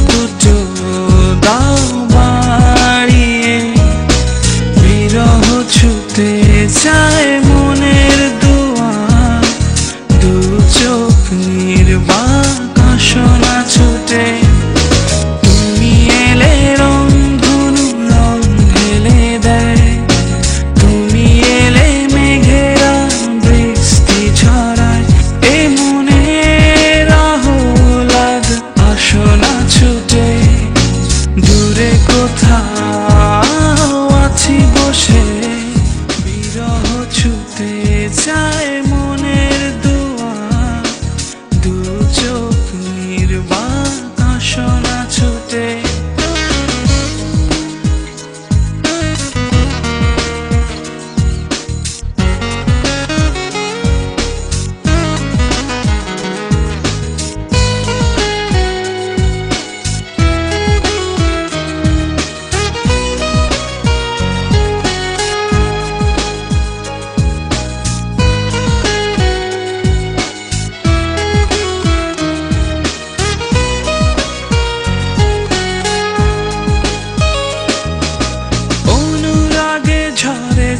দুটো দাও বাড়িয়ে, বিরহ ছুতে চায় মনের দুয়ার, দু চোখ নির্বাক আসনা ছুটে। তুমি এলে রংধনু রং ঢেলে দেয়, তুমি এলে মেঘেরা বৃষ্টি ছড়ায়, এ মনের আহ্লাদ আসনা ছুটে। দূরে কোথাও আছি বসে, বিরহ ছুতে চায় মনের দুয়ার, দু চোখ নির্বাক আসনা ছুটে।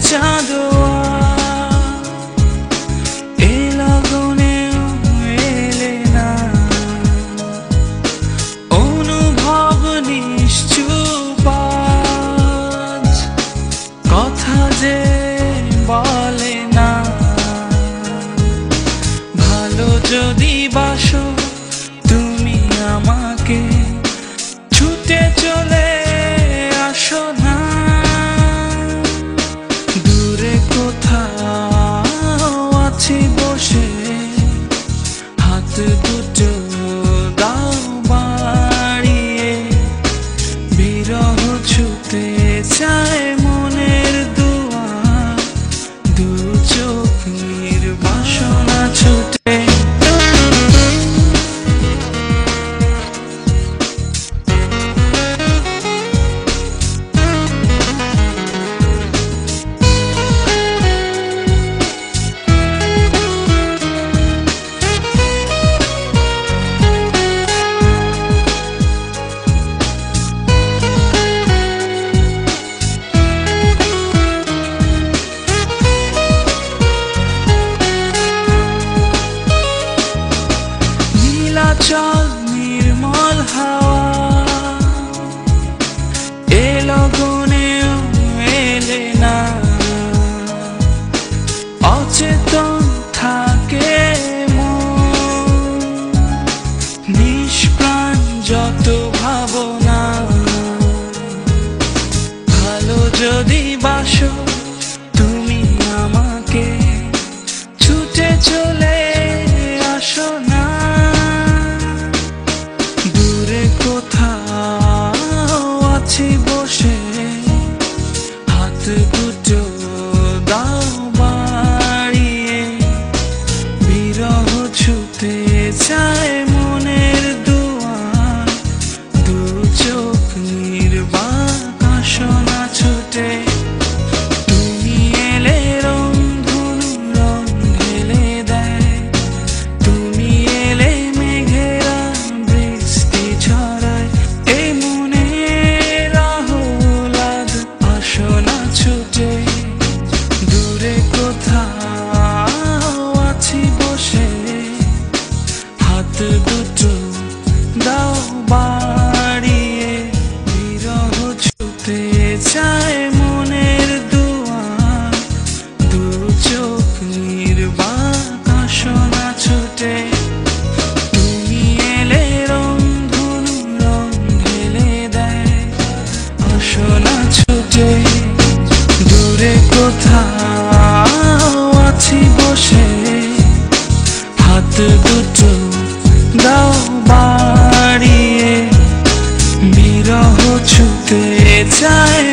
চাঁদোয়া এ লগনেও এলে না, অনুভব নিশ্চুপ আজ, কথা যে বলে না। ভালো যদি বাসো তুমি আমাকে, ছুটে চলে আসো না। আছি বসে, হাত দুটো দাও বাড়িয়ে, বিরহ ছুতে চায় মনের দুয়ার, দু চোখ নির্বাসনা ছুটে। চল নির্মল হাওয়া এ লগনেও এলে না, অচেতন থাকে মন, নিষ্প্রাণ যত ভাবনা। ভালো যদি বাসো তুমি আমাকে, ছুটে চলে আসো না। আছি বসে, হাত দুটো দাও বাড়িয়ে, বিরহ ছুতে চায় মনের দুয়ার, দু চোখ নির্বাক আসনা ছুটে। তুমি এলে রংধনু রং ঢেলে দেয়, তুমি এলে মেঘেরা বৃষ্টি ছড়ায়, এই দূরে কোথাও আছি বসে, হাত দুটো দাও বাড়িয়ে, বিরহ ছুতে চায় মনের দুয়ার, দু চোখ নির্বাক আসনা ছুটে। তুমি এলে রংধনু রং ঢেলে দেয়, আসনা ছুটে। দূরে কোথাও আছি বসে, হাত দুটো দাও বাড়িয়ে, বিরহ ছুতে চায়